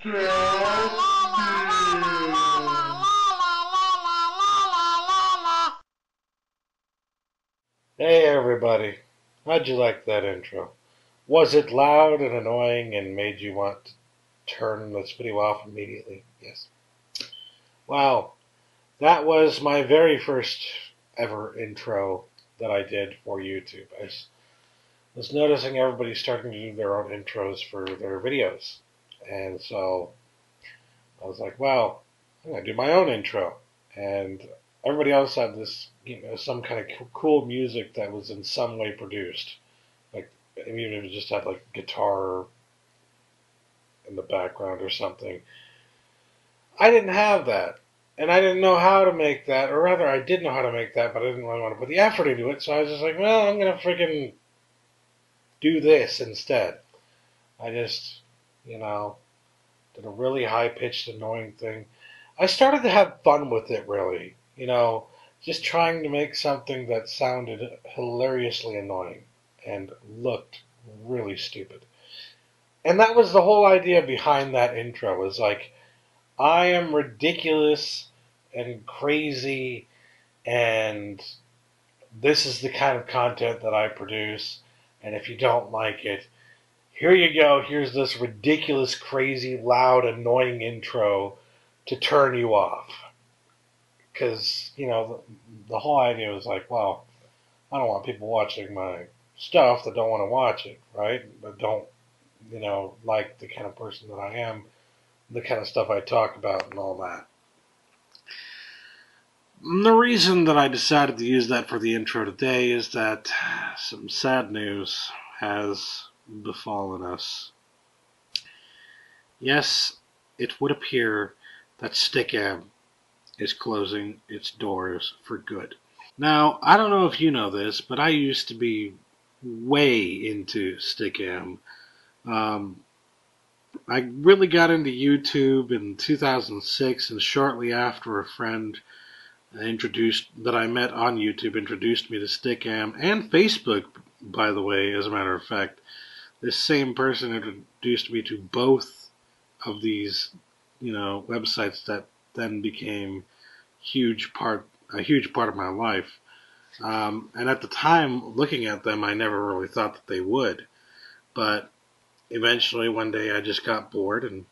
Hey everybody, how'd you like that intro? Was it loud and annoying and made you want to turn this video off immediately? Yes. Wow, that was my very first ever intro that I did for YouTube. I was noticing everybody starting to do their own intros for their videos. And so I was like, well, I'm going to do my own intro. And everybody else had this, some kind of cool music that was in some way produced. Like, even if it just had like guitar in the background or something. I didn't have that. And I didn't know how to make that, or rather, I did know how to make that, but I didn't really want to put the effort into it. So I was just like, well, I'm going to freaking do this instead. I just, you know, did a really high pitched, annoying thing. I started to have fun with it, really. Just trying to make something that sounded hilariously annoying and looked really stupid. And that was the whole idea behind that intro, was like, I am ridiculous and crazy, and this is the kind of content that I produce, and if you don't like it, here you go, here's this ridiculous, crazy, loud, annoying intro to turn you off. Because, the whole idea was like, well, I don't want people watching my stuff that don't want to watch it, right? But don't, like the kind of person that I am, the kind of stuff I talk about and all that. The reason that I decided to use that for the intro today is that some sad news has befallen us. Yes, it would appear that Stickam is closing its doors for good. Now, I don't know if you know this, but I used to be way into Stickam. I really got into YouTube in 2006, and shortly after, a friend that I met on YouTube introduced me to Stickam and Facebook, by the way, as a matter of fact. This same person introduced me to both of these, websites that then became a huge part of my life. And at the time, looking at them, I never really thought that they would. But eventually, one day, I just got bored and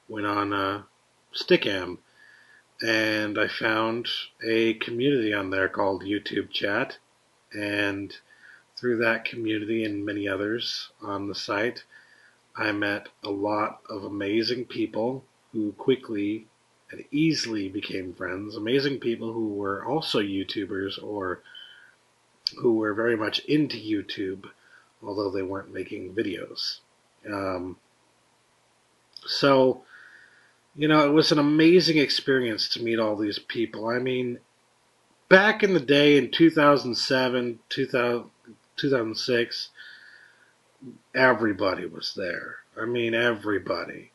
went on Stickam. And I found a community on there called YouTube Chat. And through that community and many others on the site, I met a lot of amazing people who quickly and easily became friends. Amazing people who were also YouTubers or who were very much into YouTube, although they weren't making videos. Um, so, it was an amazing experience to meet all these people. I mean, back in the day in 2007, 2006, everybody was there. I mean, everybody.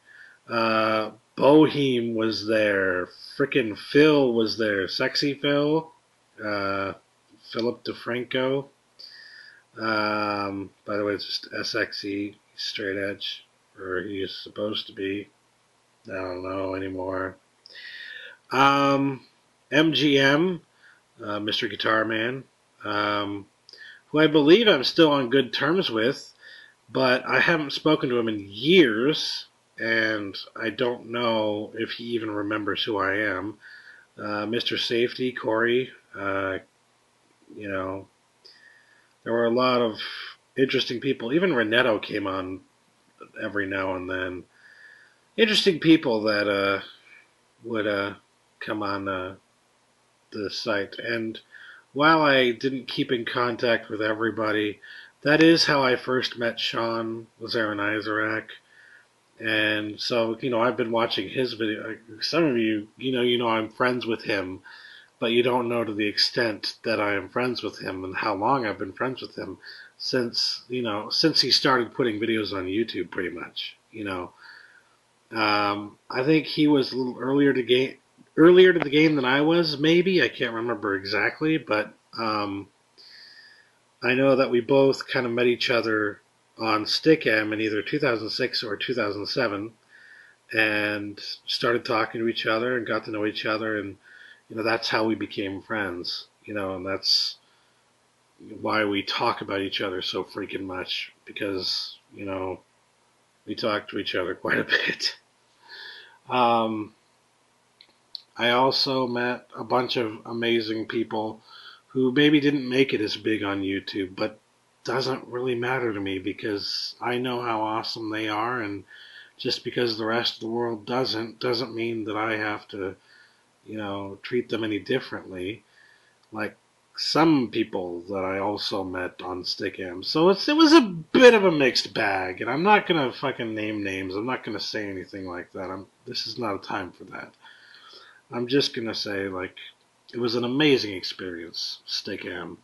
Bohem was there. Frickin' Phil was there. Sexy Phil. Philip DeFranco. By the way, it's just SXE, straight edge, or he's supposed to be. I don't know anymore. MGM, Mr. Guitar Man, who I believe I'm still on good terms with, but I haven't spoken to him in years, and I don't know if he even remembers who I am. Mr. Safety, Corey, there were a lot of interesting people. Even Renetto came on every now and then. Interesting people that would come on the site. And while I didn't keep in contact with everybody, that is how I first met Sean Lazaran-Isaac. And so, I've been watching his video. Some of you, I'm friends with him, but you don't know to the extent that I am friends with him and how long I've been friends with him since he started putting videos on YouTube, pretty much. I think he was a little earlier to the game than I was, maybe. I can't remember exactly, but I know that we both kind of met each other on Stickam in either 2006 or 2007, and started talking to each other and got to know each other, and that's how we became friends. And that's why we talk about each other so freaking much, because we talk to each other quite a bit. Um, I also met a bunch of amazing people who maybe didn't make it as big on YouTube, but doesn't really matter to me because I know how awesome they are, and just because the rest of the world doesn't mean that I have to, treat them any differently. Like some people that I also met on Stickam. So it was a bit of a mixed bag, and I'm not gonna fucking name names. I'm not gonna say anything like that. This is not a time for that. I'm just gonna say, like, it was an amazing experience, Stickam.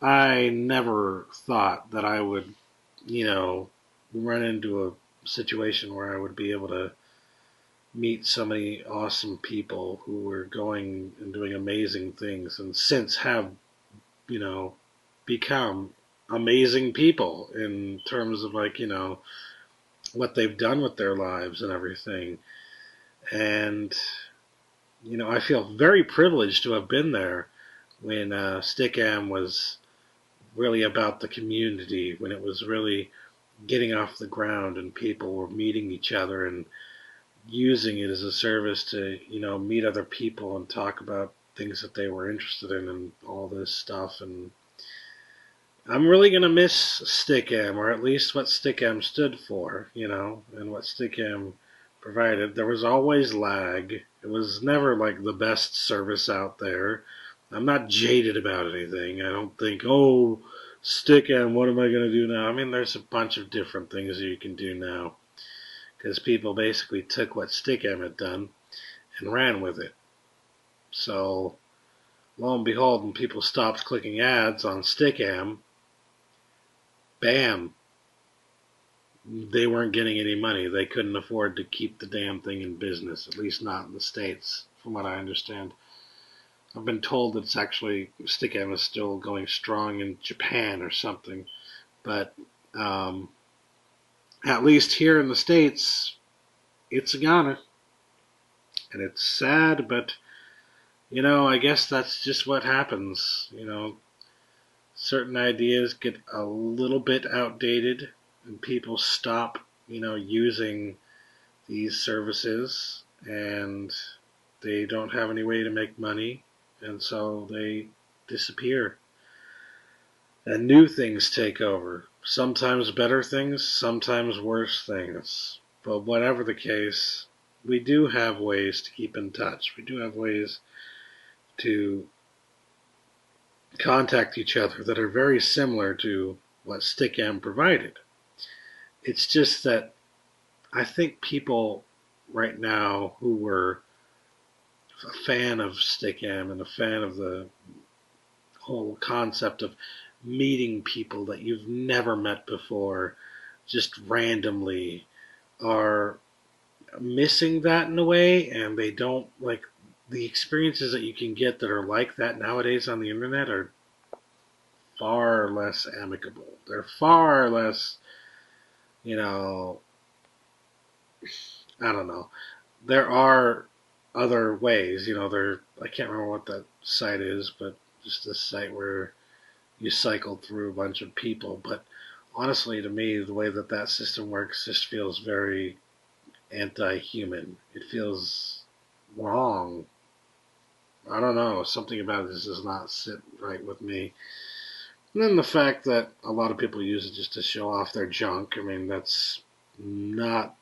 I never thought that I would, run into a situation where I would be able to meet so many awesome people who were going and doing amazing things, and since have, you know, become amazing people in terms of, like, what they've done with their lives and everything. And, I feel very privileged to have been there when Stickam was really about the community, when it was really getting off the ground and people were meeting each other and using it as a service to, meet other people and talk about things that they were interested in and all this stuff. And I'm really going to miss Stickam, or at least what Stickam stood for, and what Stickam provided. There was always lag. It was never like the best service out there. I'm not jaded about anything. I don't think, oh, Stickam, what am I going to do now? I mean, there's a bunch of different things that you can do now, because people basically took what Stickam had done and ran with it. So, lo and behold, when people stopped clicking ads on Stickam, bam, they weren't getting any money. They couldn't afford to keep the damn thing in business, at least not in the States, from what I understand. I've been told that it's actually, Stickam is still going strong in Japan or something, but at least here in the States, it's a goner. And it's sad, but, I guess that's just what happens. Certain ideas get a little bit outdated and people stop, using these services, and they don't have any way to make money, and so they disappear. And new things take over. Sometimes better things, sometimes worse things. But whatever the case, we do have ways to keep in touch. We do have ways to contact each other that are very similar to what Stickam provided. It's just that I think people right now who were a fan of Stickam and a fan of the whole concept of meeting people that you've never met before just randomly are missing that in a way, and they don't like the experiences that you can get that are like that nowadays on the internet are far less amicable. They're far less, you know, I don't know. There are other ways, I can't remember what that site is, but just this site where you cycle through a bunch of people. But honestly, to me, the way that system works just feels very anti-human. It feels wrong. I don't know. Something about this does not sit right with me. And then the fact that a lot of people use it just to show off their junk. I mean, that's not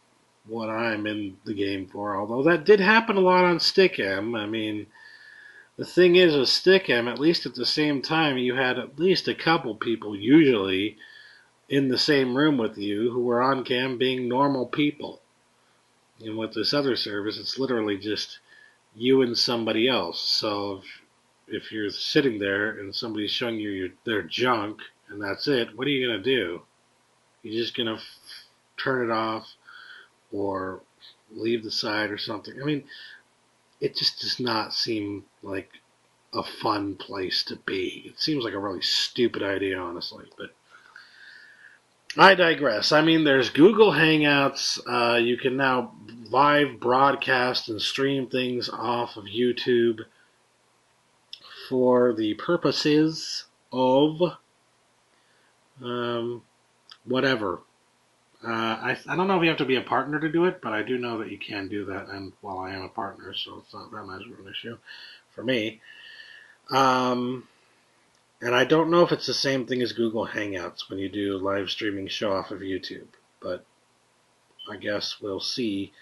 what I'm in the game for. Although that did happen a lot on Stickam. I mean, the thing is with Stickam, at least at the same time, you had at least a couple people usually in the same room with you who were on cam being normal people. And with this other service, it's literally just you and somebody else. So if you're sitting there and somebody's showing you their junk and that's it, what are you going to do? You're just going to turn it off or leave the site or something. I mean, it just does not seem like a fun place to be. It seems like a really stupid idea, honestly. But I digress. I mean, there's Google Hangouts. You can now live broadcast and stream things off of YouTube for the purposes of whatever. I don't know if you have to be a partner to do it, but I do know that you can do that, and well, I am a partner, so it's not that much of an issue for me. And I don't know if it's the same thing as Google Hangouts when you do live streaming show off of YouTube, but I guess we'll see.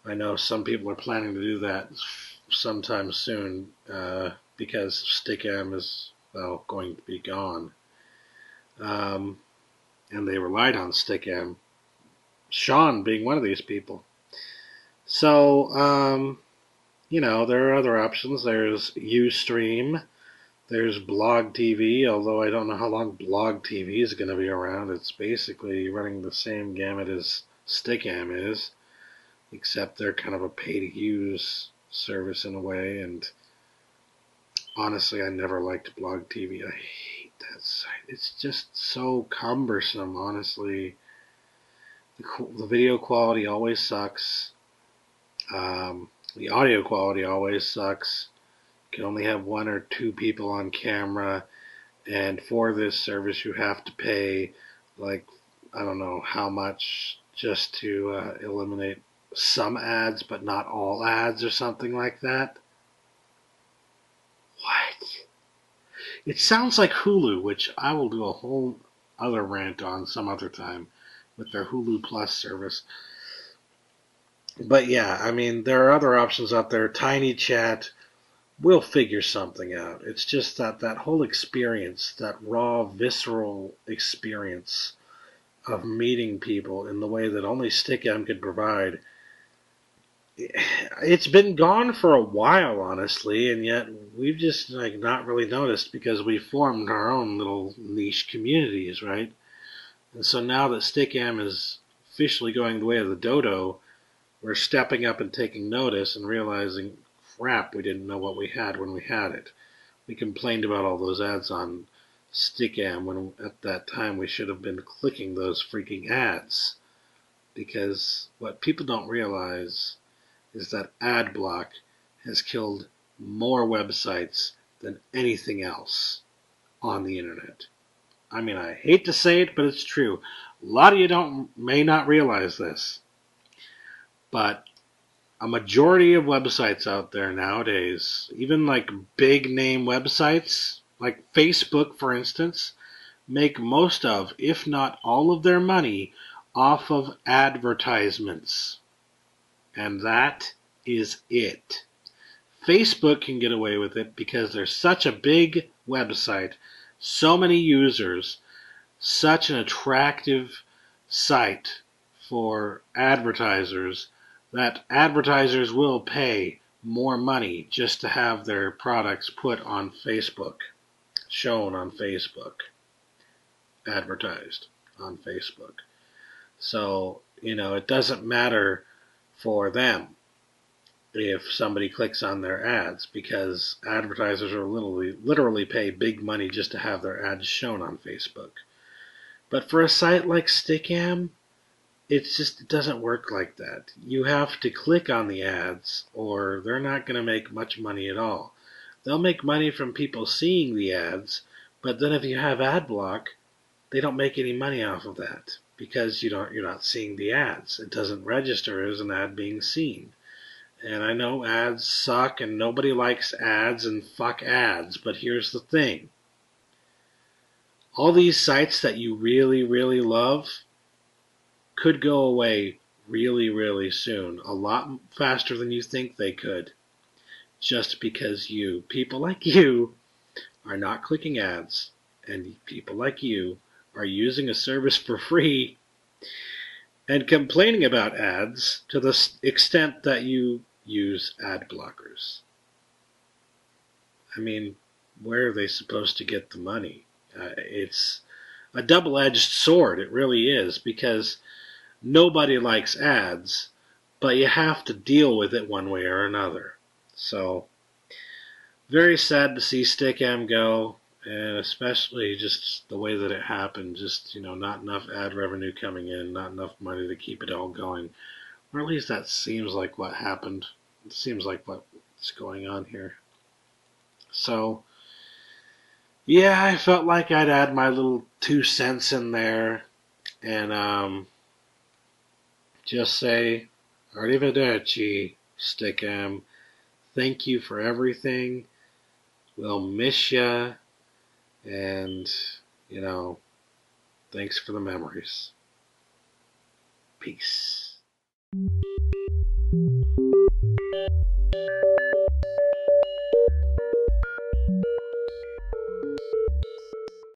I know some people are planning to do that sometime soon because Stickam is, well, going to be gone. And they relied on Stickam, Sean being one of these people. So, there are other options. There's Ustream. There's Blog TV, although I don't know how long Blog TV is going to be around. It's basically running the same gamut as Stickam is, except they're kind of a pay-to-use service in a way, and honestly, I never liked Blog TV. I hate that site. It's just so cumbersome, honestly. The video quality always sucks. The audio quality always sucks. You can only have 1 or 2 people on camera, and for this service you have to pay, like, I don't know how much just to eliminate some ads, but not all ads or something like that. What? It sounds like Hulu, which I will do a whole other rant on some other time with their Hulu Plus service. But yeah, I mean, there are other options out there. Tiny Chat, we'll figure something out. It's just that whole experience, that raw, visceral experience of meeting people in the way that only Stickam could provide, it's been gone for a while, honestly, and yet we've just not really noticed because we formed our own little niche communities, right? And so now that Stickam is officially going the way of the dodo, we're stepping up and taking notice and realizing, crap, we didn't know what we had when we had it. We complained about all those ads on Stickam when at that time we should have been clicking those freaking ads. Because what people don't realize is that ad block has killed more websites than anything else on the internet. I mean, I hate to say it, but it's true. A lot of you may not realize this. But a majority of websites out there nowadays, even like big name websites, like Facebook for instance, make most of, if not all of their money off of advertisements. And that is it. Facebook can get away with it because they're such a big website, so many users, such an attractive site for advertisers, that advertisers will pay more money just to have their products put on Facebook, shown on Facebook, advertised on Facebook. So, it doesn't matter for them if somebody clicks on their ads because advertisers are literally pay big money just to have their ads shown on Facebook. But for a site like Stickam, it doesn't work like that. You have to click on the ads or they're not going to make much money at all. They'll make money from people seeing the ads, but then if you have ad block, they don't make any money off of that because you're not seeing the ads. It doesn't register as an ad being seen. And I know ads suck and nobody likes ads and fuck ads, but here's the thing. All these sites that you really, really love could go away really, really soon. A lot faster than you think they could. Just because people like you, are not clicking ads, and people like you are using a service for free and complaining about ads to the extent that you use ad blockers. I mean, where are they supposed to get the money? It's a double-edged sword, it really is, because nobody likes ads, but you have to deal with it one way or another. So, very sad to see Stickam go, and especially just the way that it happened. Just, not enough ad revenue coming in, not enough money to keep it all going. Or at least that seems like what happened. It seems like what's going on here. So, yeah, I felt like I'd add my little 2 cents in there and just say, Arrivederci, Stickam. Thank you for everything. We'll miss ya. And, you know, thanks for the memories. Peace.